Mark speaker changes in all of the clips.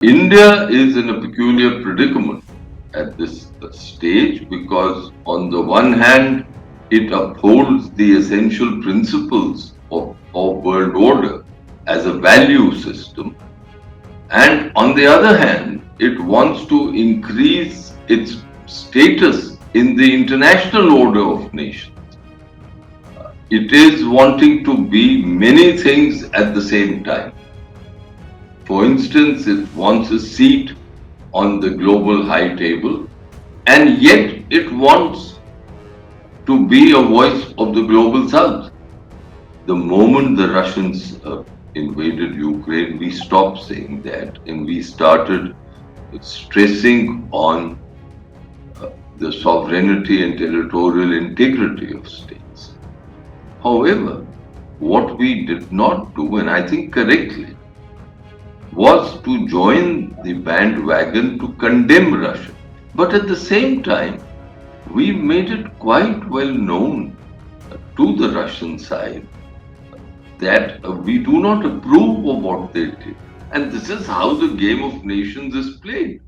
Speaker 1: India is in a peculiar predicament at this stage because, on the one hand, it upholds the essential principles of world order as a value system, and on the other hand, it wants to increase its status in the international order of nations. It is wanting to be many things at the same time. For instance, it wants a seat on the global high table, and yet it wants to be a voice of the global south. The moment the Russians invaded Ukraine, we stopped saying that and we started stressing on the sovereignty and territorial integrity of states. However, what we did not do, and I think correctly, was to join the bandwagon to condemn Russia. But at the same time, we made it quite well known to the Russian side that we do not approve of what they did. And this is how the game of nations is played.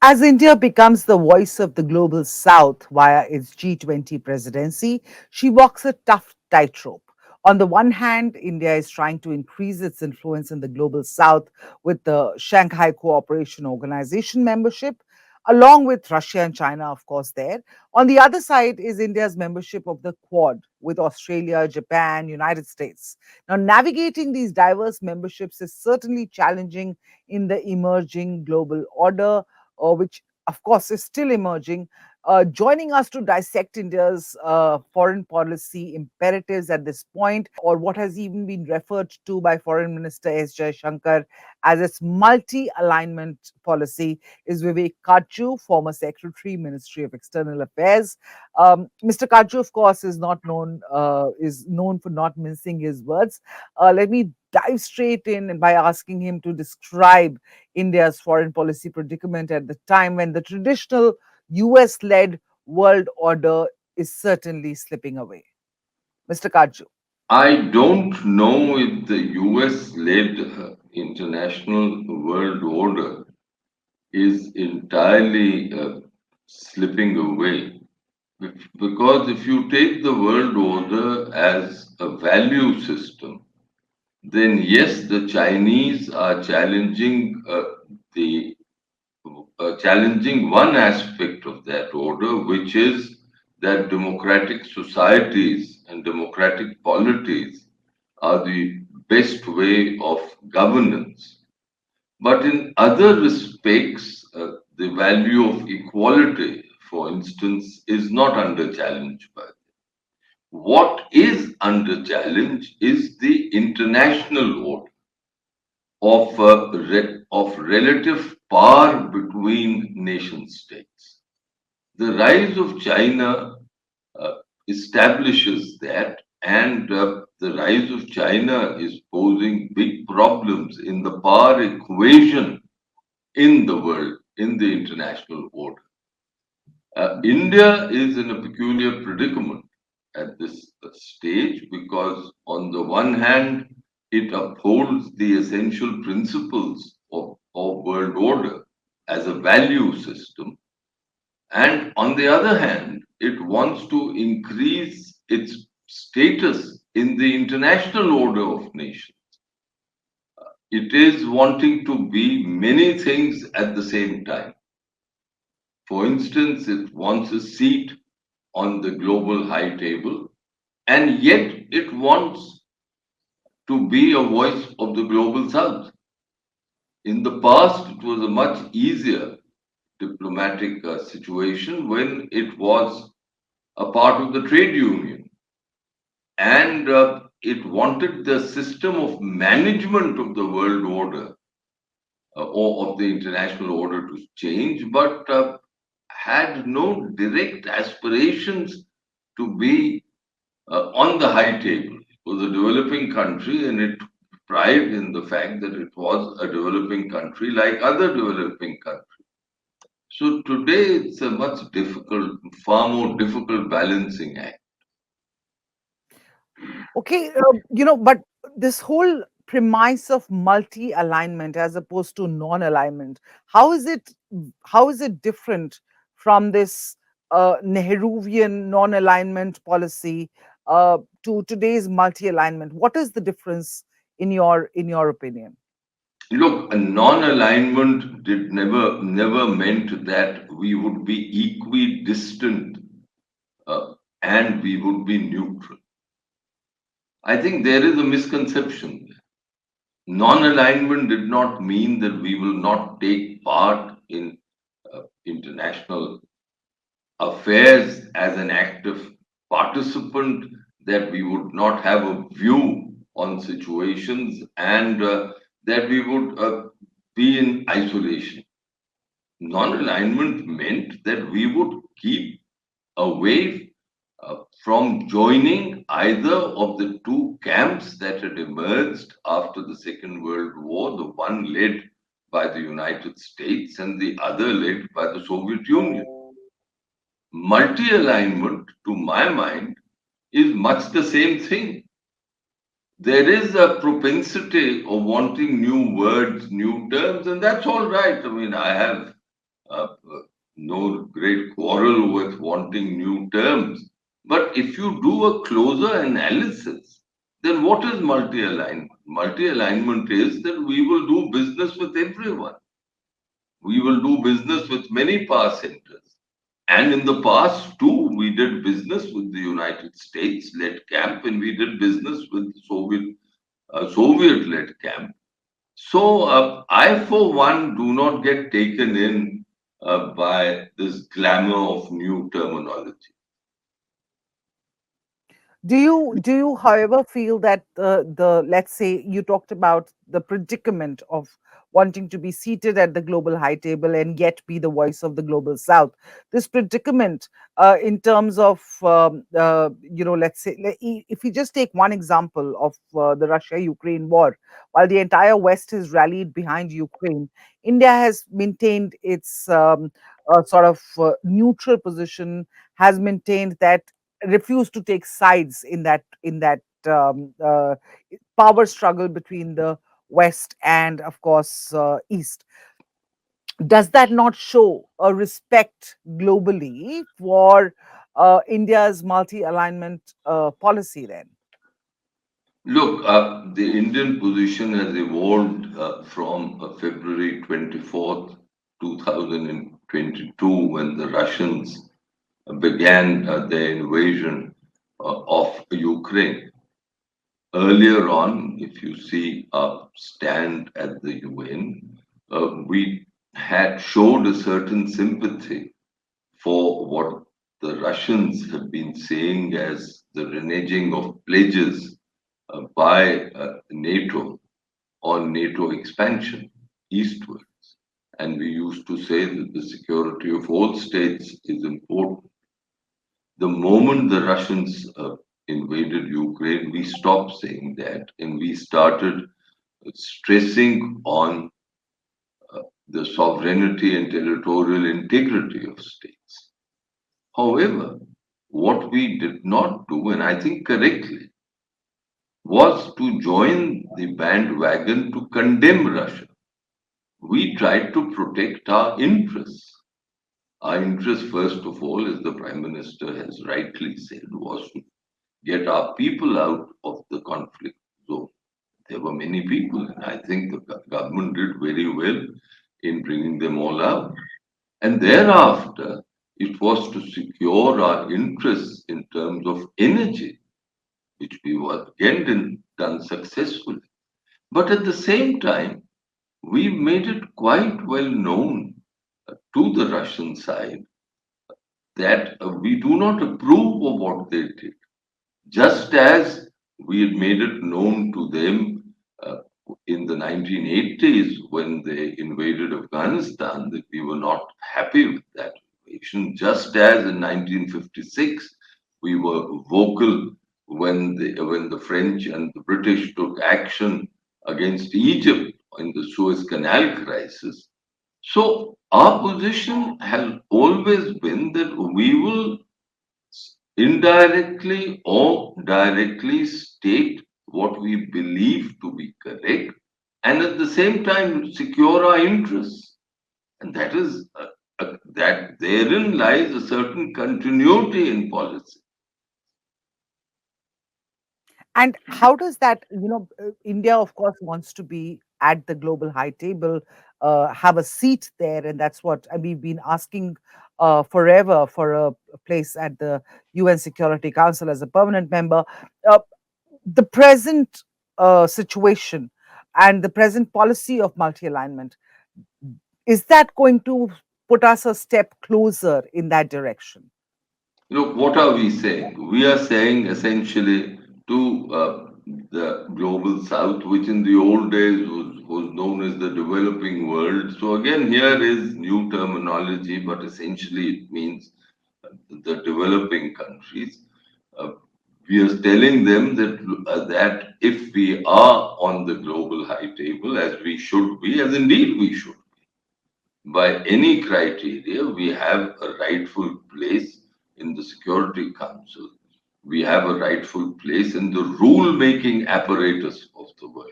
Speaker 2: As India becomes the voice of the global south via its G20 presidency, she walks a tough tightrope. On the one hand, India is trying to increase its influence in the global south with the Shanghai Cooperation Organization membership, along with Russia and China, of course, there. On the other side is India's membership of the Quad with Australia, Japan, United States. Now, navigating these diverse memberships is certainly challenging in the emerging global order, which of course is still emerging. Joining us to dissect India's foreign policy imperatives at this point, or what has even been referred to by Foreign Minister S. Jaishankar as its multi-alignment policy, is Vivek Katju, former Secretary, Ministry of External Affairs. Mr. Katju, of course, is known for not mincing his words. Let me dive straight in by asking him to describe India's foreign policy predicament at the time when the traditional US led world order is certainly slipping away. Mr. Kaju.
Speaker 1: I don't know if the US led international world order is entirely slipping away. Because if you take the world order as a value system, then yes, the Chinese are the challenging one aspect of that order, which is that democratic societies and democratic polities are the best way of governance. But in other respects, the value of equality, for instance, is not under challenge by them. What is under challenge is the international order of relative power between nation states. The rise of China uh, establishes that, and the rise of China is posing big problems in the power equation in the world, in the international order. India is in a peculiar predicament at this stage because, on the one hand, it upholds the essential principles of world order as a value system, and on the other hand, it wants to increase its status in the international order of nations. It is wanting to be many things at the same time. For instance, it wants a seat on the global high table, and yet it wants to be a voice of the global south. In the past, it was a much easier diplomatic situation when it was a part of the trade union, and it wanted the system of management of the world order or of the international order to change, but had no direct aspirations to be on the high table. It was a developing country, and it pride in the fact that it was a developing country like other developing countries. So today it's far more difficult balancing act.
Speaker 2: Okay, but this whole premise of multi-alignment as opposed to non-alignment, how is it how is it different from this Nehruvian non-alignment policy to today's multi-alignment? What is the difference in your opinion?
Speaker 1: Look, a non-alignment did never meant that we would be equidistant and we would be neutral. I think there is a misconception. Non-alignment did not mean that we will not take part in international affairs as an active participant, that we would not have a view on situations, and that we would be in isolation. Non-alignment meant that we would keep away from joining either of the two camps that had emerged after the Second World War, the one led by the United States and the other led by the Soviet Union. Multi alignment, to my mind, is much the same thing. There is a propensity of wanting new words, new terms, and that's all right. I mean, I have no great quarrel with wanting new terms. But if you do a closer analysis, then what is multi alignment? Multi alignment is that we will do business with everyone. We will do business with many power centers. And in the past, too, we did business with the United States led camp, and we did business with the Soviet led camp. So I, for one, do not get taken in by this glamour of new terminology.
Speaker 2: Do you, however, feel that the let's say you talked about the predicament of wanting to be seated at the global high table and yet be the voice of the global south? This predicament, in terms of let's say if we just take one example of the Russia-Ukraine war, while the entire West has rallied behind Ukraine, India has maintained its sort of neutral position, has maintained that refused to take sides in that power struggle between the West and, of course, East. Does that not show a respect globally for India's multi-alignment policy? Then,
Speaker 1: Look, the Indian position has evolved from February 24th, 2022, when the Russians began their invasion of Ukraine. Earlier on, if you see our stand at the UN, we had showed a certain sympathy for what the Russians have been saying as the reneging of pledges by NATO on NATO expansion eastwards. And we used to say that the security of all states is important. The moment the Russians invaded Ukraine, we stopped saying that and we started stressing on the sovereignty and territorial integrity of states. However, what we did not do, and I think correctly, was to join the bandwagon to condemn Russia. We tried to protect our interests. Our interest, first of all, as the Prime Minister has rightly said, was to get our people out of the conflict zone. There were many people, and I think the government did very well in bringing them all out. And thereafter, it was to secure our interests in terms of energy, which we were again done successfully. But at the same time, we made it quite well known to the Russian side that we do not approve of what they did. Just as we had made it known to them in the 1980s when they invaded Afghanistan that we were not happy with that invasion, just as in 1956 we were vocal when the French and the British took action against Egypt in the Suez Canal crisis. So our position has always been that we will indirectly or directly state what we believe to be correct, and at the same time secure our interests. And that therein lies a certain continuity in policy.
Speaker 2: And how does that, India, of course, wants to be at the global high table, have a seat there. And that's what we've been asking forever for a place at the UN Security Council as a permanent member. Uh, the present situation and the present policy of multi alignment, is that going to put us a step closer in that direction?
Speaker 1: Look, what are we saying? We are saying essentially to the global south, which in the old days was known as the developing world. So, again, here is new terminology, but essentially it means the developing countries. Uh, we are telling them that if we are on the global high table, as we should be, as indeed we should, by any criteria, we have a rightful place in the Security Council. We have a rightful place in the rule making apparatus of the world.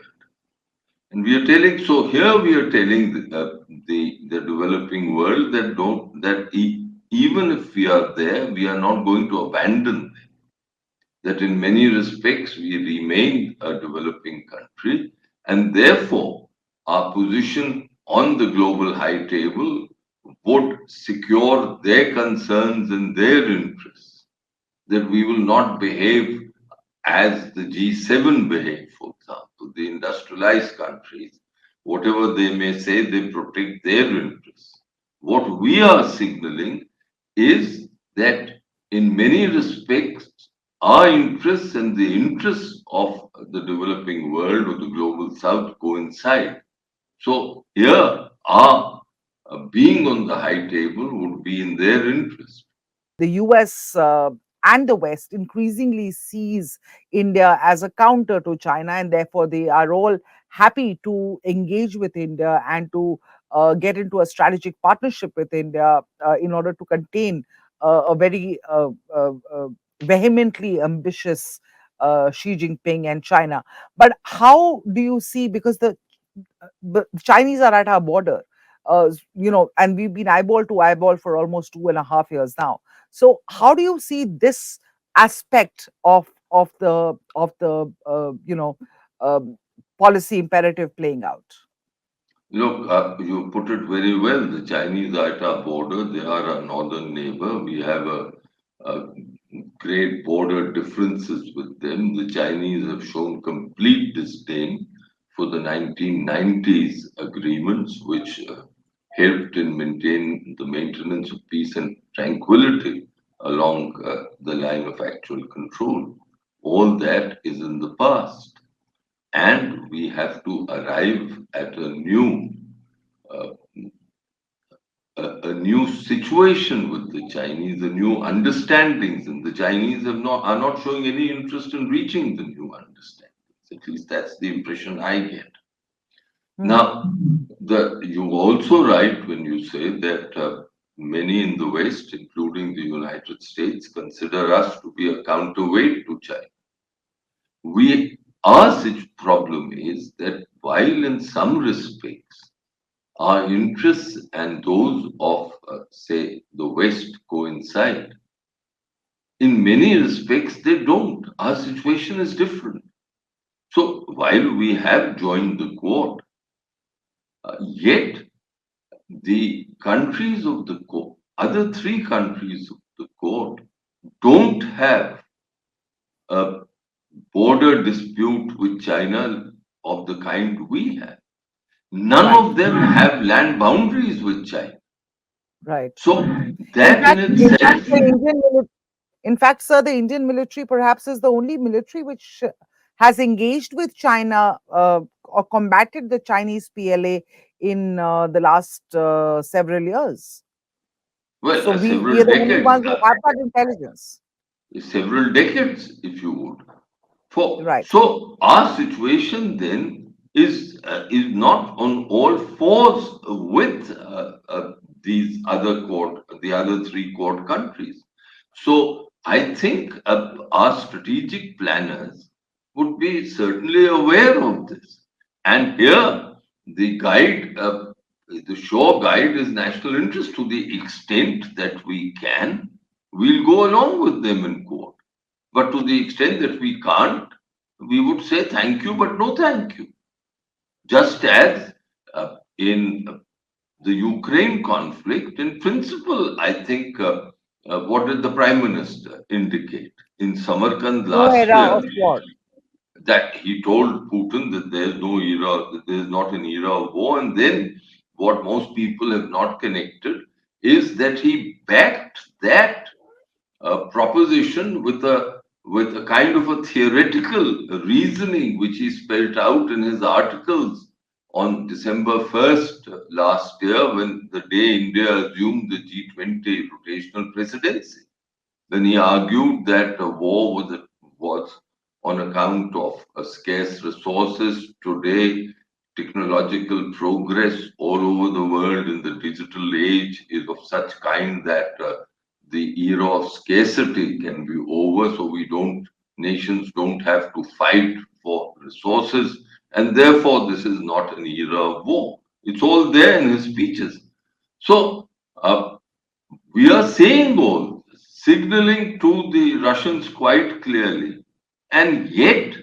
Speaker 1: And we are telling, so here we are telling the developing world that even if we are there, we are not going to abandon them. That in many respects we remain a developing country, and therefore our position on the global high table would secure their concerns and their interests. That we will not behave as the G7 behave, for example, the industrialized countries. Whatever they may say, they protect their interests. What we are signaling is that in many respects, our interests and the interests of the developing world or the global south coincide. So here, our being on the high table would be in their interest.
Speaker 2: The US and the West increasingly sees India as a counter to China, and therefore they are all happy to engage with India and to get into a strategic partnership with India in order to contain a very vehemently ambitious Xi Jinping and China. But how do you see, because the Chinese are at our border, and we've been eyeball to eyeball for almost 2.5 years now. So, how do you see this aspect of the um, policy imperative playing out?
Speaker 1: Look, you put it very well. The Chinese are at our border. They are our northern neighbor. We have a great border differences with them. The Chinese have shown complete disdain for the 1990s agreements, which helped in maintain the maintenance of peace and tranquility along the line of actual control. All that is in the past, and we have to arrive at uh, a new situation with the Chinese, the new understandings, and the Chinese are not showing any interest in reaching the new understandings. At least that's the impression I get.
Speaker 2: Mhm.
Speaker 1: Now, you also right when you say that many in the West, including the United States, consider us to be a counterweight to China. Our problem is that while in some respects our interests and those of, say, the West coincide, in many respects they don't. Our situation is different. So while we have joined the Quad, yet the countries of the Quad, other three countries of the Quad, don't have a border dispute with China of the kind we have. None
Speaker 2: Right,
Speaker 1: of them have land boundaries with China.
Speaker 2: right.
Speaker 1: So
Speaker 2: In
Speaker 1: that in
Speaker 2: fact, in fact,
Speaker 1: itself,
Speaker 2: sir, the Indian military perhaps is the only military which has engaged with China or combated the Chinese PLA in the last several years.
Speaker 1: well,
Speaker 2: So we
Speaker 1: several
Speaker 2: are the only
Speaker 1: decades,
Speaker 2: ones who have that intelligence.
Speaker 1: if you would. For
Speaker 2: Right,
Speaker 1: so our situation then is not on all fours with the other three quad countries. So I think our strategic planners would be certainly aware of this. And here, the guide, the sure guide is national interest to the extent that we can. We'll go along with them in court. But to the extent that we can't, we would say thank you, but no thank you. Just as in the Ukraine conflict, in principle, I think what did the Prime Minister indicate in Samarkand
Speaker 2: No
Speaker 1: last
Speaker 2: era
Speaker 1: year?
Speaker 2: of war.
Speaker 1: That he told Putin that there is no era, that there is not an era of war. And then what most people have not connected is that he backed that proposition with a kind of a theoretical reasoning which he spelled out in his articles on December 1st last year, when the day India assumed the G20 rotational presidency. Then he argued that a war was on account of scarce resources. Today, technological progress all over the world in the digital age is of such kind that the era of scarcity can be over. So nations don't have to fight for resources. And therefore, this is not an era of war. It's all there in his speeches. So, we are saying all this, signaling to the Russians quite clearly. And yet,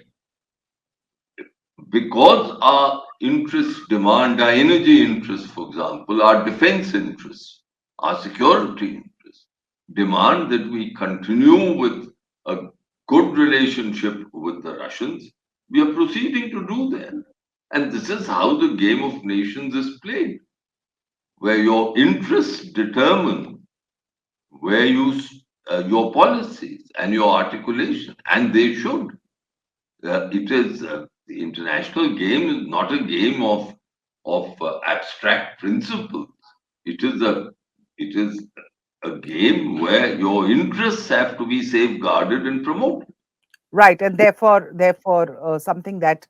Speaker 1: because our interests demand, our energy interests, for example, our defense interests, our security interests, demand that we continue with a good relationship with the Russians, we are proceeding to do that. And this is how the game of nations is played, where your interests determine where your policies and your articulation, and they should. It is the international game is not a game of abstract principles. It is a game where your interests have to be safeguarded and promoted.
Speaker 2: Right, and therefore, something that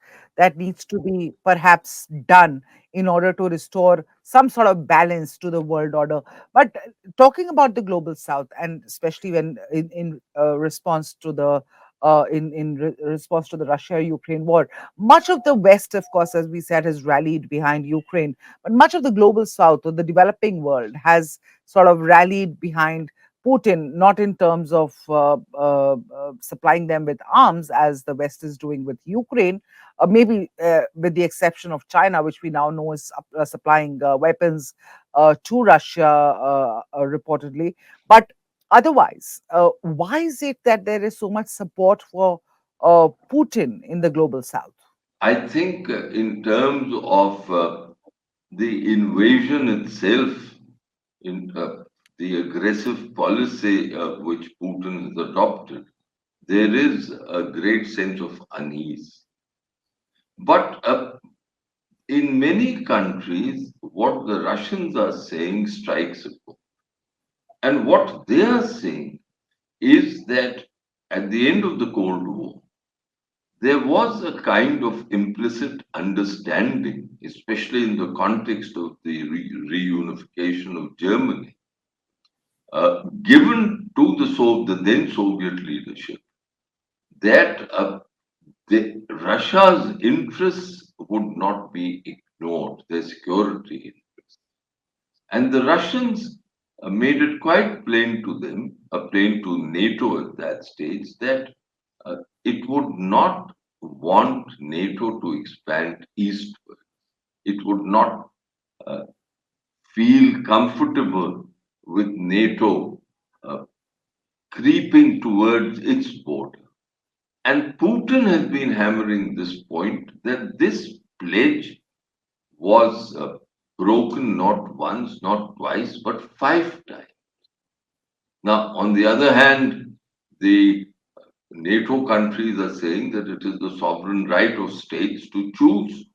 Speaker 2: needs to be perhaps done in order to restore some sort of balance to the world order. But talking about the global south, and especially when in response to the response to the Russia-Ukraine war, much of the West, of course, as we said, has rallied behind Ukraine, but much of the global south or the developing world has sort of rallied behind Putin, not in terms of supplying them with arms as the West is doing with Ukraine, maybe with the exception of China, which we now know is supplying weapons to Russia reportedly. But otherwise, why is it that there is so much support for Putin in the global south?
Speaker 1: I think in terms of the invasion itself, in the aggressive policy which Putin has adopted, there is a great sense of unease. But in many countries, what the Russians are saying strikes a chord. And what they are saying is that at the end of the Cold War, there was a kind of implicit understanding, especially in the context of the reunification of Germany, given to the then Soviet leadership, that Russia's interests would not be ignored, their security interests. And the Russians made it quite plain to them, plain to NATO at that stage, that it would not want NATO to expand eastward. It would not uh, feel comfortable with NATO uh, creeping towards its border. And Putin has been hammering this point that this pledge was broken not once, not twice, but 5 times. Now, on the other hand, the NATO countries are saying that it is the sovereign right of states to choose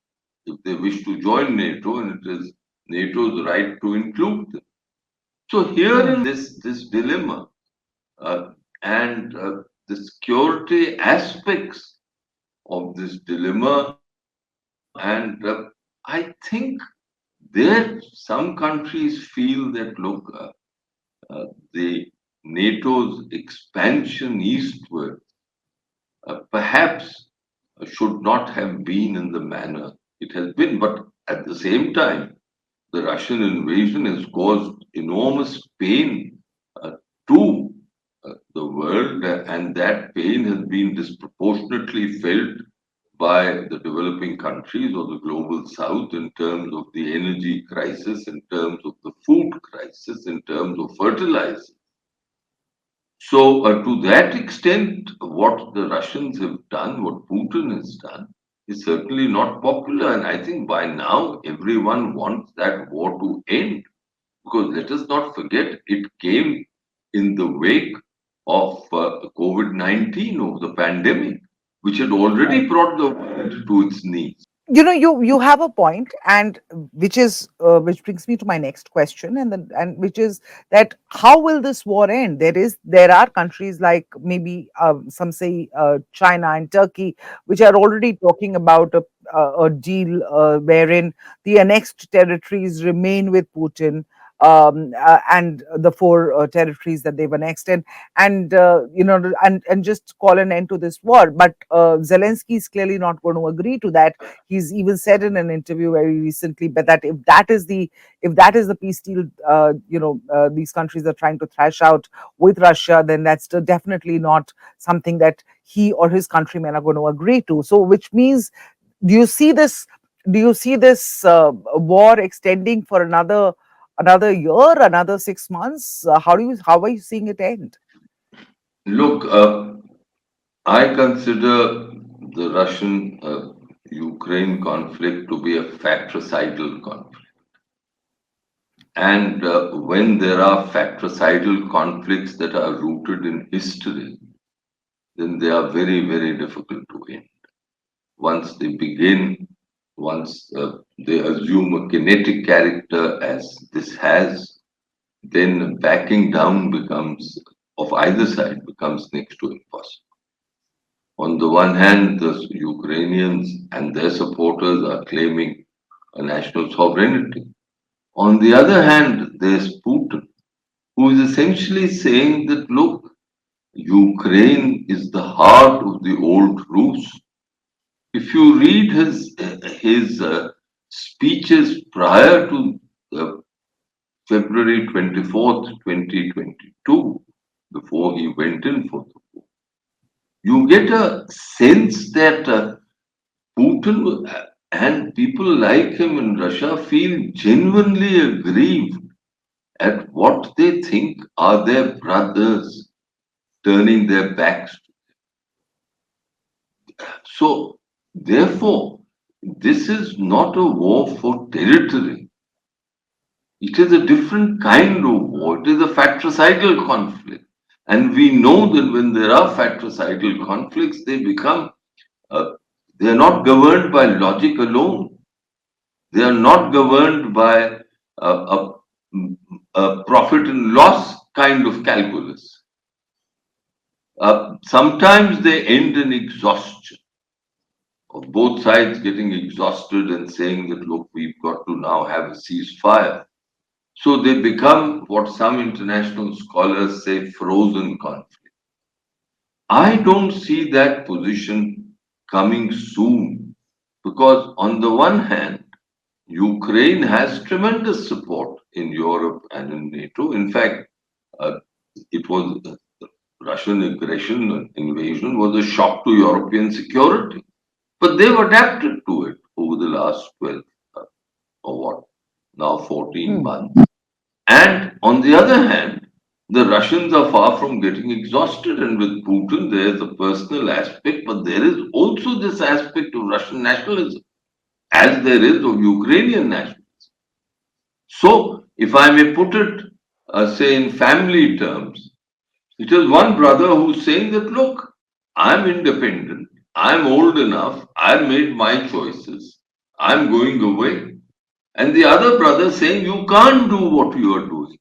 Speaker 1: if they wish to join NATO, and it is NATO's right to include them. So
Speaker 2: Hmm.
Speaker 1: herein this dilemma and the security aspects of this dilemma, and I think there some countries feel that look, the NATO's expansion eastward perhaps should not have been in the manner it has been. But at the same time, the Russian invasion has caused enormous pain to the world, and that pain has been disproportionately felt by the developing countries or the global south in terms of the energy crisis, in terms of the food crisis, in terms of fertilizer. So, to that extent, what the Russians have done, what Putin has done, is certainly not popular. And I think by now everyone wants that war to end. Because let us not forget, it came in the wake of COVID-19, of the pandemic, which had already brought the world to its knees.
Speaker 2: You have a point, and which brings me to my next question, and which is that how will this war end? There are countries like maybe some say China and Turkey, which are already talking about a deal wherein the annexed territories remain with Putin, and the four territories that they've annexed, and just call an end to this war. But Zelensky is clearly not going to agree to that. He's even said in an interview very recently, but that if that is the peace deal, these countries are trying to thrash out with Russia, then that's definitely not something that he or his countrymen are going to agree to. So, which means, do you see this? Do you see this war extending for another year, another 6 months? How are you seeing it end?
Speaker 1: Look, I consider the Russian Ukraine conflict to be a fratricidal conflict. And when there are fratricidal conflicts that are rooted in history, then they are very, very difficult to end. Once they begin, once they assume a kinetic character as this has, then backing down becomes, of either side, becomes next to impossible. On the one hand, the Ukrainians and their supporters are claiming a national sovereignty. On the other hand, there's Putin, who is essentially saying that, look, Ukraine is the heart of the old Rus. If you read his speeches prior to February 24th, 2022, before he went in for the war, you get a sense that Putin and people like him in Russia feel genuinely aggrieved at what they think are their brothers turning their backs. So, therefore, this is not a war for territory. It is a different kind of war. It is a fratricidal conflict. And we know that when there are fratricidal conflicts, uh, they are not governed by logic alone. They are not governed by a, a profit and loss kind of calculus. Sometimes they end in exhaustion, of both sides getting exhausted and saying that, look, we've got to now have a ceasefire. So they become what some international scholars say frozen conflict. I don't see that position coming soon because, on the one hand, Ukraine has tremendous support in Europe and in NATO. In fact, uh, it was Russian aggression and invasion was a shock to European security. But they've adapted to it over the last 12 uh, or what, now 14
Speaker 2: Hmm.
Speaker 1: months. And on the other hand, the Russians are far from getting exhausted. And with Putin, there is a personal aspect, but there is also this aspect of Russian nationalism, as there is of Ukrainian nationalism. So, if I may put it, say, in family terms, it is one brother who's saying that, look, I'm independent, I'm old enough, I've made my choices, I'm going away. And the other brother saying, you can't do what you are doing.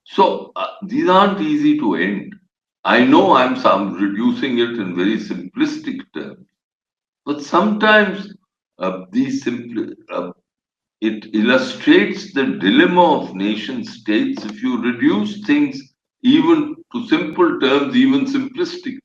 Speaker 1: So these aren't easy to end. I know I'm reducing it in very simplistic terms, but sometimes these It illustrates the dilemma of nation states if you reduce things even to simple terms, even simplistic